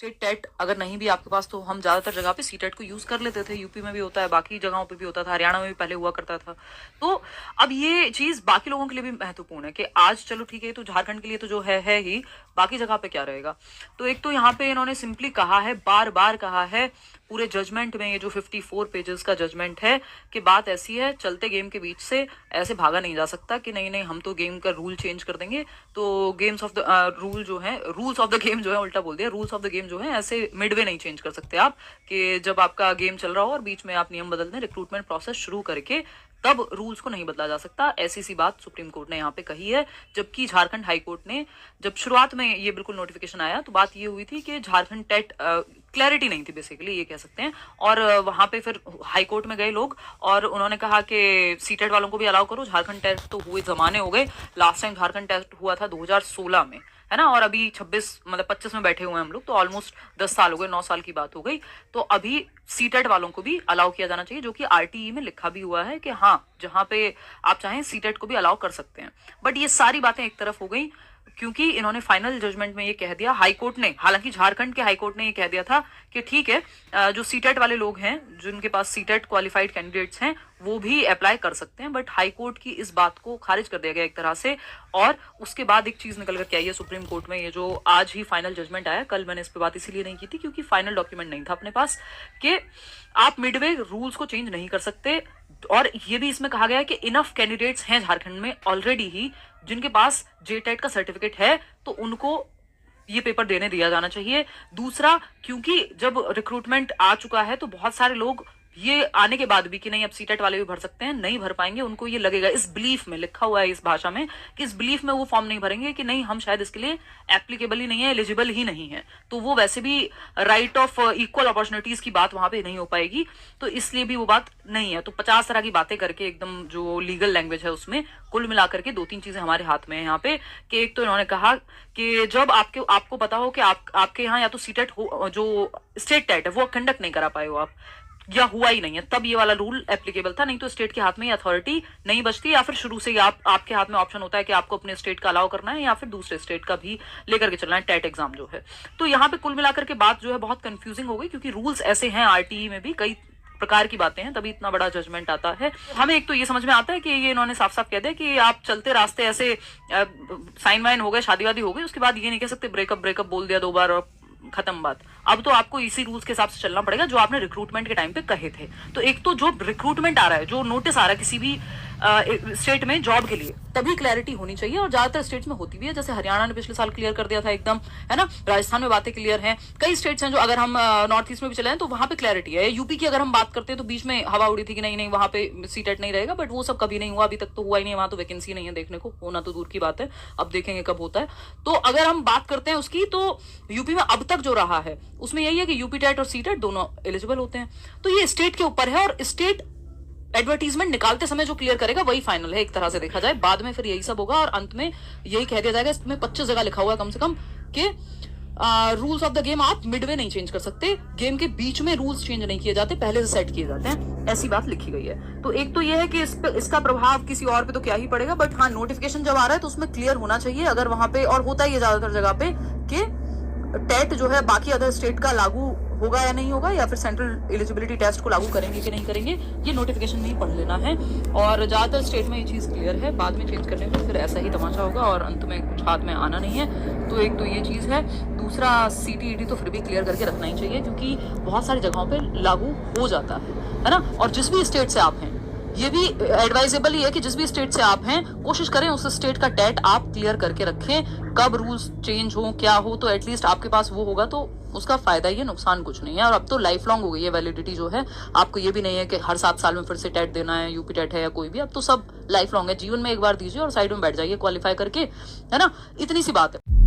State TET अगर नहीं भी आपके पास तो हम ज्यादातर जगह पे सी टेट को यूज कर लेते थे। यूपी में भी होता है, बाकी जगहों पे भी होता था, हरियाणा में भी पहले हुआ करता था। तो अब ये चीज बाकी लोगों के लिए भी महत्वपूर्ण है कि आज चलो ठीक है, तो झारखंड के लिए तो जो है ही, बाकी जगह पे क्या रहेगा। तो एक तो यहाँ पे इन्होंने सिंपली कहा है, बार बार कहा है पूरे जजमेंट में, ये जो 54 पेजेस का जजमेंट है, कि बात ऐसी है, चलते गेम के बीच से ऐसे भागा नहीं जा सकता कि नहीं नहीं हम तो गेम का रूल चेंज कर देंगे। तो गेम्स ऑफ द रूल जो है, रूल्स ऑफ द गेम जो है, उल्टा बोल दिया, रूल्स ऑफ द गेम जो है ऐसे मिडवे नहीं चेंज कर सकते आप, कि जब आपका गेम चल रहा हो और बीच में आप नियम बदल दें रिक्रूटमेंट प्रोसेस शुरू करके, तब रूल्स को नहीं बदला जा सकता। ऐसी सी बात सुप्रीम कोर्ट ने यहाँ पे कही है। जबकि झारखंड हाई कोर्ट ने, जब शुरुआत में ये बिल्कुल नोटिफिकेशन आया तो बात ये हुई थी कि झारखंड टेट क्लैरिटी नहीं थी बेसिकली, ये कह सकते हैं। और वहां पे फिर हाई कोर्ट में गए लोग और उन्होंने कहा कि सीटेट वालों को भी अलाउ करो। झारखंड टेस्ट तो हुए जमाने हो गए, लास्ट टाइम झारखंड टेस्ट हुआ था 2016 में, है ना, और अभी 25 में बैठे हुए हैं हम लोग, तो ऑलमोस्ट 10 साल हो गए, 9 साल की बात हो गई। तो अभी सीटेट वालों को भी अलाउ किया जाना चाहिए, जो कि आरटीई में लिखा भी हुआ है कि हाँ, जहां पे आप चाहें सीटेट को भी अलाउ कर सकते हैं। बट ये सारी बातें एक तरफ हो गई क्योंकि इन्होंने फाइनल जजमेंट में ये कह दिया, हाई कोर्ट ने, हालांकि झारखंड के हाई कोर्ट ने ये कह दिया था कि ठीक है, जो सीटेट वाले लोग हैं, जिनके पास सीटेट क्वालिफाइड कैंडिडेट्स हैं, वो भी अप्लाई कर सकते हैं। बट हाई कोर्ट की इस बात को खारिज कर दिया गया एक तरह से। और उसके बाद एक चीज निकल कर के आई है सुप्रीम कोर्ट में, ये जो आज ही फाइनल जजमेंट आया, कल मैंने इस पर बात इसीलिए नहीं की थी क्योंकि फाइनल डॉक्यूमेंट नहीं था अपने पास, कि आप मिडवे रूल्स को चेंज नहीं कर सकते। और ये भी इसमें कहा गया है कि इनफ कैंडिडेट्स हैं झारखंड में ऑलरेडी ही जिनके पास जेटेट का सर्टिफिकेट है, तो उनको ये पेपर देने दिया जाना चाहिए। दूसरा, क्योंकि जब रिक्रूटमेंट आ चुका है तो बहुत सारे लोग ये आने के बाद भी कि नहीं अब सीटेट वाले भी भर सकते हैं, नहीं भर पाएंगे, उनको ये लगेगा, इस बिलीफ में लिखा हुआ है इस भाषा में कि इस बिलीफ में वो फॉर्म नहीं भरेंगे कि नहीं हम शायद इसके लिए एप्लीकेबल ही नहीं है, एलिजिबल ही नहीं है। तो वो वैसे भी राइट ऑफ इक्वल अपॉर्चुनिटीज की बात वहां पे नहीं हो पाएगी, तो इसलिए भी वो बात नहीं है। तो 50 तरह की बातें करके एकदम जो लीगल लैंग्वेज है उसमें कुल मिलाकर के 2-3 चीजें हमारे हाथ में है यहाँ पे। कि एक तो इन्होंने कहा कि जब आपको पता हो कि आपके यहाँ या तो सीटेट हो, जो स्टेट टेट है वो कंडक्ट नहीं करा पाए हो आप, या हुआ ही नहीं है, तब ये वाला रूल एप्लीकेबल था। नहीं तो स्टेट के हाथ में ये अथॉरिटी नहीं बचती, या फिर शुरू से ही आपके हाथ में ऑप्शन होता है कि आपको अपने स्टेट का अलाउ करना है या फिर दूसरे स्टेट का भी लेकर के चलना है, टेट एग्जाम जो है। तो यहाँ पे कुल मिलाकर के बात जो है बहुत कंफ्यूजिंग हो गई, क्योंकि रूल्स ऐसे हैं आरटीई में भी, कई प्रकार की बातें हैं, तभी इतना बड़ा जजमेंट आता है। हमें एक तो ये समझ में आता है कि ये इन्होंने साफ साफ कह दिया कि आप चलते रास्ते ऐसे साइन वाइन हो गए, शादी वादी हो गई, उसके बाद ये नहीं कह सकते ब्रेकअप बोल दिया 2 बार और खत्म बात। अब तो आपको इसी रूल्स के हिसाब से चलना पड़ेगा जो आपने रिक्रूटमेंट के टाइम पे कहे थे। तो एक तो जो रिक्रूटमेंट आ रहा है, जो नोटिस आ रहा है किसी भी स्टेट में जॉब के लिए, तभी क्लैरिटी होनी चाहिए। और ज्यादातर स्टेट्स में होती भी है, जैसे हरियाणा ने पिछले साल क्लियर कर दिया था एकदम, है ना, राजस्थान में बातें क्लियर हैं। कई स्टेट्स हैं जो, अगर हम नॉर्थ ईस्ट में भी चले हैं तो वहां पे क्लैरिटी है। यूपी की अगर हम बात करते हैं तो बीच में हवा उड़ी थी कि नहीं नहीं वहां पे सीटेट नहीं रहेगा, बट वो सब कभी नहीं हुआ, अभी तक तो हुआ ही नहीं, वहां तो वैकेंसी नहीं है देखने को, होना तो दूर की बात है, अब देखेंगे कब होता है। तो अगर हम बात करते हैं उसकी, तो यूपी में अब तक जो रहा है उसमें यही है कि यूपी टेट और सीटेट दोनों एलिजिबल होते हैं। तो ये स्टेट के ऊपर है, और स्टेट एडवर्टीजमेंट निकालते समय जो क्लियर करेगा वही फाइनल है एक तरह से देखा जाए। बाद में फिर यही सब होगा और अंत में यही कह दिया जाएगा। इसमें 25 जगह लिखा हुआ है कम से कम कि रूल्स ऑफ द गेम आप मिडवे नहीं चेंज कर सकते, गेम के बीच में रूल्स चेंज नहीं किए जाते, पहले से सेट किए जाते हैं, ऐसी बात लिखी गई है। तो एक तो यह है कि इसका प्रभाव किसी और पे तो क्या ही पड़ेगा, बट हाँ, नोटिफिकेशन जब आ रहा है तो उसमें क्लियर होना चाहिए। अगर वहां पे, और होता ही है ज्यादातर जगह पे, कि टेट जो है बाकी अदर स्टेट का लागू होगा या नहीं होगा, या फिर सेंट्रल एलिजिबिलिटी टेस्ट को लागू करेंगे कि नहीं करेंगे, ये नोटिफिकेशन में ही पढ़ लेना है। और ज्यादातर स्टेट में ये चीज क्लियर है, बाद में चेंज करने में फिर ऐसा ही तमाशा होगा और अंत में कुछ हाथ में आना नहीं है। तो एक तो ये चीज है। दूसरा, सीटीईटी तो फिर भी क्लियर करके रखना ही चाहिए, क्योंकि बहुत सारी जगहों पर लागू हो जाता है ना। और जिस भी स्टेट से आप हैं, ये भी एडवाइजेबल ही है कि जिस भी स्टेट से आप हैं, कोशिश करें उस स्टेट का टेट आप क्लियर करके रखें। कब रूल्स चेंज हो, क्या हो, तो एटलीस्ट आपके पास वो होगा, तो उसका फायदा ही है, नुकसान कुछ नहीं है। और अब तो लाइफ लॉन्ग हो गई है वैलिडिटी जो है, आपको ये भी नहीं है कि हर 7 साल में फिर से टेट देना है, यूपी टेट है या कोई भी, अब तो सब लाइफ लॉन्ग है। जीवन में एक बार दीजिए और साइड में बैठ जाइए क्वालिफाई करके, है ना, इतनी सी बात है।